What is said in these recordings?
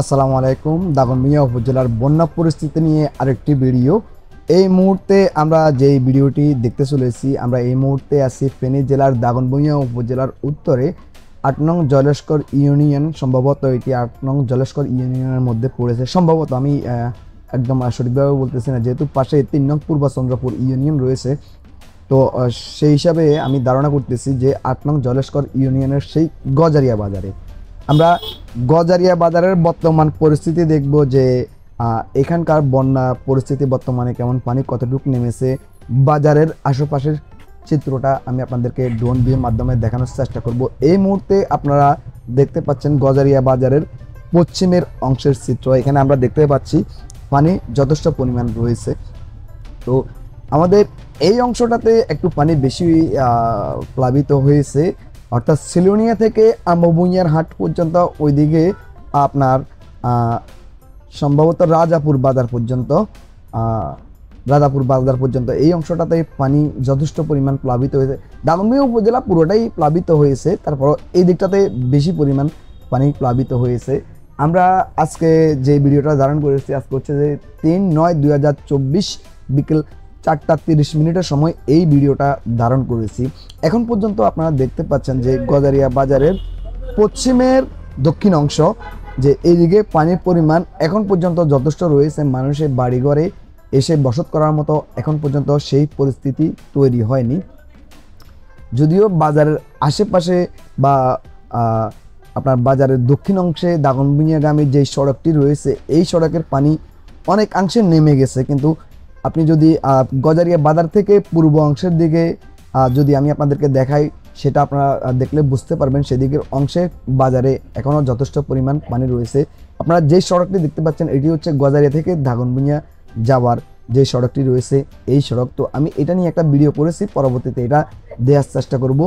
আসসালামু আলাইকুম। দাগনভূঞা উপজেলার বন্যা পরিস্থিতি নিয়ে আরেকটি ভিডিও। এই মুহূর্তে আমরা যেই ভিডিওটি দেখতে চলেছি, আমরা এই মুহূর্তে আছি ফেনী জেলার দাগনভূঞা উপজেলার উত্তরে ৮ নং জলেস্কর ইউনিয়ন। সম্ভবত এটি ৮ নং জলেস্কর ইউনিয়নের মধ্যে পড়েছে, সম্ভবত। আমি একদম সঠিকভাবে বলতেছি না, যেহেতু পাশে ৩ নং পূর্বচন্দ্রপুর ইউনিয়ন রয়েছে। তো সেই হিসাবে আমি ধারণা করতেছি যে ৮ নং জলেস্কর ইউনিয়নের সেই গজারিয়া বাজারে আমরা গজারিয়া বাজারের বর্তমান পরিস্থিতি দেখব, যে এখানকার বন্যা পরিস্থিতি বর্তমানে কেমন, পানি কতটুকু নেমেছে, বাজারের আশেপাশের চিত্রটা আমি আপনাদেরকে ড্রোন ভিউর মাধ্যমে দেখানোর চেষ্টা করব। এই মুহূর্তে আপনারা দেখতে পাচ্ছেন গজারিয়া বাজারের পশ্চিমের অংশের চিত্র। এখানে আমরা দেখতে পাচ্ছি পানি যথেষ্ট পরিমাণ রয়েছে। তো আমাদের এই অংশটাতে একটু পানি বেশি প্লাবিত হয়েছে, অর্থাৎ সিলোনিয়া থেকে আমবুইয়ার হাট পর্যন্ত, ওইদিকে আপনার সম্ভবত রাজাপুর বাজার পর্যন্ত এই অংশটাতে পানি যথেষ্ট পরিমাণ প্লাবিত হয়েছে। দাগনভূঞা উপজেলা পুরোটাই প্লাবিত হয়েছে, তারপর এই দিকটাতে বেশি পরিমাণ পানি প্লাবিত হয়েছে। আমরা আজকে যে ভিডিওটা ধারণ করেছি, আজকে হচ্ছে যে ৩/৯/২০২৪ বিকেল ৪টা ৩০ মিনিটের সময় এই ভিডিওটা ধারণ করেছি। এখন পর্যন্ত আপনারা দেখতে পাচ্ছেন যে গজারিয়া বাজারের পশ্চিমের দক্ষিণ অংশ, যে এইদিকে পানির পরিমাণ এখন পর্যন্ত যথেষ্ট রয়েছে। মানুষের বাড়িঘরে এসে বসত করার মতো এখন পর্যন্ত সেই পরিস্থিতি তৈরি হয়নি। যদিও বাজারের আশেপাশে বা আপনার বাজারের দক্ষিণ অংশে দাগনভূঞাগামী যে সড়কটি রয়েছে, এই সড়কের পানি অনেকাংশে নেমে গেছে, কিন্তু আপনি যদি গজারিয়া বাজার থেকে পূর্ব অংশের দিকে যদি আমি আপনাদেরকে দেখাই, সেটা আপনারা দেখলে বুঝতে পারবেন সেদিকের অংশে বাজারে এখনও যথেষ্ট পরিমাণ পানি রয়েছে। আপনারা যে সড়কটি দেখতে পাচ্ছেন, এটি হচ্ছে গজারিয়া থেকে দাগনভূঞা যাওয়ার যে সড়কটি রয়েছে, এই সড়ক। তো আমি এটা নিয়ে একটা ভিডিও করেছি, পরবর্তীতে এটা দেওয়ার চেষ্টা করব।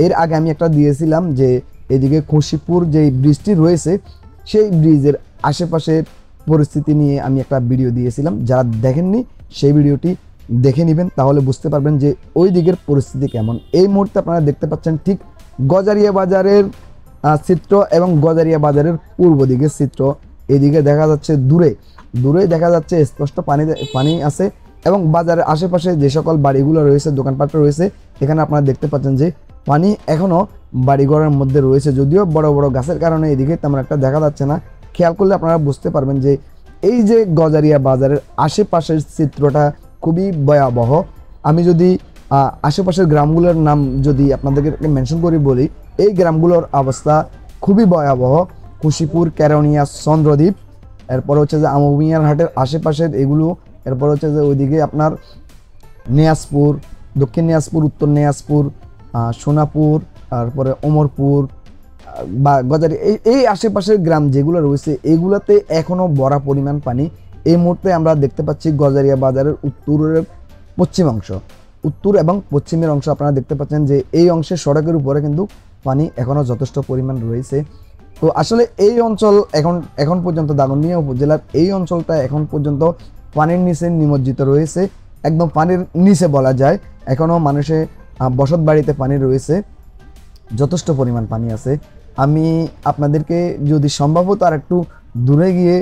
এর আগে আমি একটা দিয়েছিলাম যে এদিকে খুশিপুর যে ব্রিজটি রয়েছে, সেই ব্রিজের আশেপাশের পরিস্থিতি নিয়ে আমি একটা ভিডিও দিয়েছিলাম। যারা দেখেননি সেই ভিডিওটি দেখে নেবেন, তাহলে বুঝতে পারবেন যে ওই দিকের পরিস্থিতি কেমন। এই মুহূর্তে আপনারা দেখতে পাচ্ছেন ঠিক গজারিয়া বাজারের চিত্র এবং গজারিয়া বাজারের পূর্ব দিকের চিত্র। এদিকে দেখা যাচ্ছে দূরে দেখা যাচ্ছে স্পষ্ট পানি আছে, এবং বাজারের আশেপাশে যে সকল বাড়িগুলো রয়েছে, দোকানপাট রয়েছে, এখানে আপনারা দেখতে পাচ্ছেন যে পানি এখনও বাড়িঘরের মধ্যে রয়েছে। যদিও বড় বড় গাছের কারণে এদিকে তেমন একটা দেখা যাচ্ছে না। খেয়াল করলে আপনারা বুঝতে পারবেন যে এই যে গজারিয়া বাজারের আশেপাশের চিত্রটা খুবই ভয়াবহ। আমি যদি আশেপাশের গ্রামগুলোর নাম যদি আপনাদেরকে মেনশন করে বলি, এই গ্রামগুলোর অবস্থা খুবই ভয়াবহ। খুশিপুর, কেরনিয়া, চন্দ্রদ্বীপ, এরপর হচ্ছে যে আমবুইয়ার হাটের আশেপাশের এগুলো, এরপর হচ্ছে যে ওইদিকে আপনার নিয়াজপুর, দক্ষিণ নিয়াজপুর, উত্তর নিয়াজপুর, সোনাপুর, তারপরে ওমরপুর বা গজারি, এই আশেপাশের গ্রাম যেগুলো রয়েছে, এগুলোতে এখনও বড় পরিমাণ পানি। এই মুহূর্তে আমরা দেখতে পাচ্ছি গজারিয়া বাজারের উত্তর এবং পশ্চিমের অংশ আপনারা দেখতে পাচ্ছেন যে এই অংশের সড়কের উপরে কিন্তু পানি এখনও যথেষ্ট পরিমাণ রয়েছে। তো আসলে এই অঞ্চল এখন পর্যন্ত দাগনভূঞা উপজেলার এই অঞ্চলটা এখন পর্যন্ত পানির নিচে নিমজ্জিত রয়েছে, একদম পানির নিচে বলা যায়। এখনও মানুষের বসত বাড়িতে পানি রয়েছে, যথেষ্ট পরিমাণ পানি আছে। আমি আপনাদেরকে যদি সম্ভবত আর একটু দূরে গিয়ে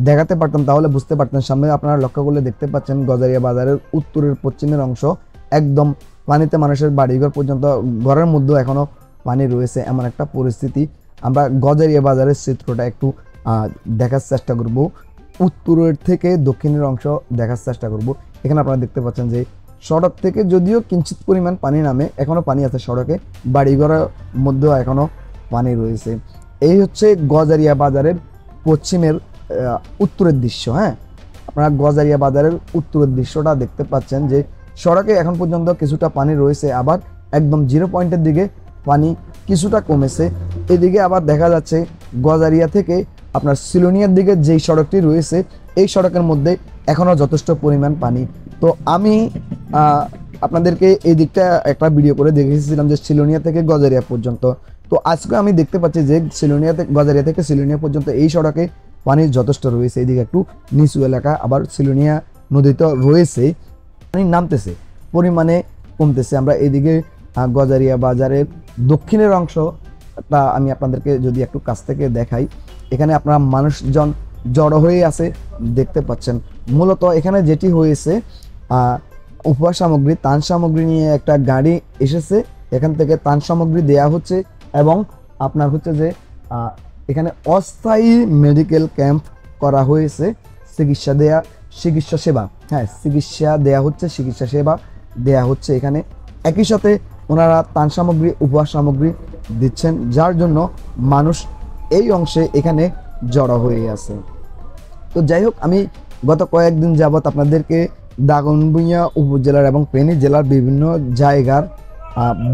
দেখাতে পারতাম, তাহলে বুঝতে পারতেন। সামনে আপনারা লক্ষ্য করলে দেখতে পাচ্ছেন গজারিয়া বাজারের উত্তরের পশ্চিমের অংশ একদম পানিতে, মানুষের বাড়িঘর পর্যন্ত, ঘরের মধ্যেও এখনও পানি রয়েছে, এমন একটা পরিস্থিতি। আমরা গজারিয়া বাজারের চিত্রটা একটু দেখার চেষ্টা করব, উত্তরের থেকে দক্ষিণের অংশ দেখার চেষ্টা করব। এখানে আপনারা দেখতে পাচ্ছেন যে সড়ক থেকে যদিও কিঞ্চিত পরিমাণ পানি নামে, এখনও পানি আছে সড়কে, বাড়িঘরের মধ্যেও এখনও পানি রয়েছে। এই হচ্ছে গজারিয়া বাজারের পশ্চিমের উত্তরের দৃশ্য। হ্যাঁ, আপনারা গজারিয়া বাজারের উত্তরের দৃশ্যটা দেখতে পাচ্ছেন যে সড়কে এখন পর্যন্ত কিছুটা পানি রয়েছে, আবার একদম 0 পয়েন্টের দিকে পানি কিছুটা কমেছে। এদিকে আবার দেখা যাচ্ছে গজারিয়া থেকে আপনার সিলোনিয়ার দিকে যেই সড়কটি রয়েছে, এই সড়কের মধ্যে এখনও যথেষ্ট পরিমাণ পানি। তো আমি আপনাদেরকে এই দিকটা একটা ভিডিও করে দেখিয়েছিলাম যে সিলোনিয়া থেকে গজারিয়া পর্যন্ত। তো আজকে আমি দেখতে পাচ্ছি যে গজারিয়া থেকে সিলোনিয়া পর্যন্ত এই সড়কে পানি যথেষ্ট রয়েছে। এদিকে একটু নিচু এলাকা, আবার সিলোনিয়া নদী তো রয়েছে, পানি নামতেছে, পরিমাণে কমতেছে। আমরা এদিকে গজারিয়া বাজারের দক্ষিণের অংশটা আমি আপনাদেরকে যদি একটু কাছ থেকে দেখাই, এখানে আপনারা মানুষজন জড়ো হয়ে আছে দেখতে পাচ্ছেন। মূলত এখানে যেটি হয়েছে উপহার সামগ্রী, ত্রাণ সামগ্রী নিয়ে একটা গাড়ি এসেছে, এখান থেকে ত্রাণ সামগ্রী দেয়া হচ্ছে এবং আপনার হচ্ছে যে এখানে অস্থায়ী মেডিকেল ক্যাম্প করা হয়েছে, চিকিৎসা সেবা চিকিৎসা সেবা দেয়া হচ্ছে এখানে। একই সাথে ওনারা ত্রাণ সামগ্রী, উপহার সামগ্রী দিচ্ছেন, যার জন্য মানুষ এই অংশে এখানে জড়ো হয়ে আছে। তো যাই হোক, আমি গত কয়েকদিন যাবত আপনাদেরকে দাগনভূঞা উপজেলার এবং ফেনী জেলার বিভিন্ন জায়গার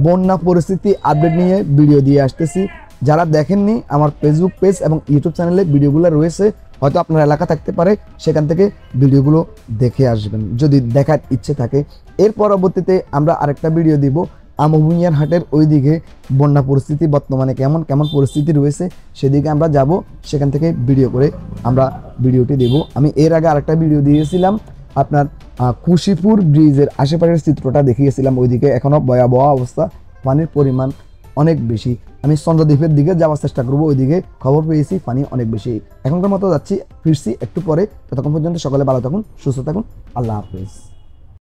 বন্যা পরিস্থিতি আপডেট নিয়ে ভিডিও দিয়ে আসতেছি। যারা দেখেননি, আমার ফেসবুক পেজ এবং ইউটিউব চ্যানেলে ভিডিওগুলো রয়েছে, হয়তো আপনার এলাকা থাকতে পারে, সেখান থেকে ভিডিওগুলো দেখে আসবেন যদি দেখার ইচ্ছে থাকে। এর পরবর্তীতে আমরা আরেকটা ভিডিও দিব আমভূঞার হাটের ওইদিকে বন্যা পরিস্থিতি বর্তমানে কেমন পরিস্থিতি রয়েছে, সেদিকে আমরা যাব, সেখান থেকে ভিডিও করে আমরা ভিডিওটি দেব। আমি এর আগে আরেকটা ভিডিও দিয়েছিলাম আপনার কুশিপুর ব্রিজের আশেপাশের চিত্রটা দেখিয়েছিলাম, ওইদিকে এখনও ভয়াবহ অবস্থা, পানির পরিমাণ অনেক বেশি। আমি চন্দ্রদ্বীপের দিকে যাওয়ার চেষ্টা করবো, ওইদিকে খবর পেয়েছি পানি অনেক বেশি। এখনকার মতো যাচ্ছি, ফিরছি একটু পরে। ততক্ষণ পর্যন্ত সকলে ভালো থাকুন, সুস্থ থাকুন, আল্লাহ হাফেজ।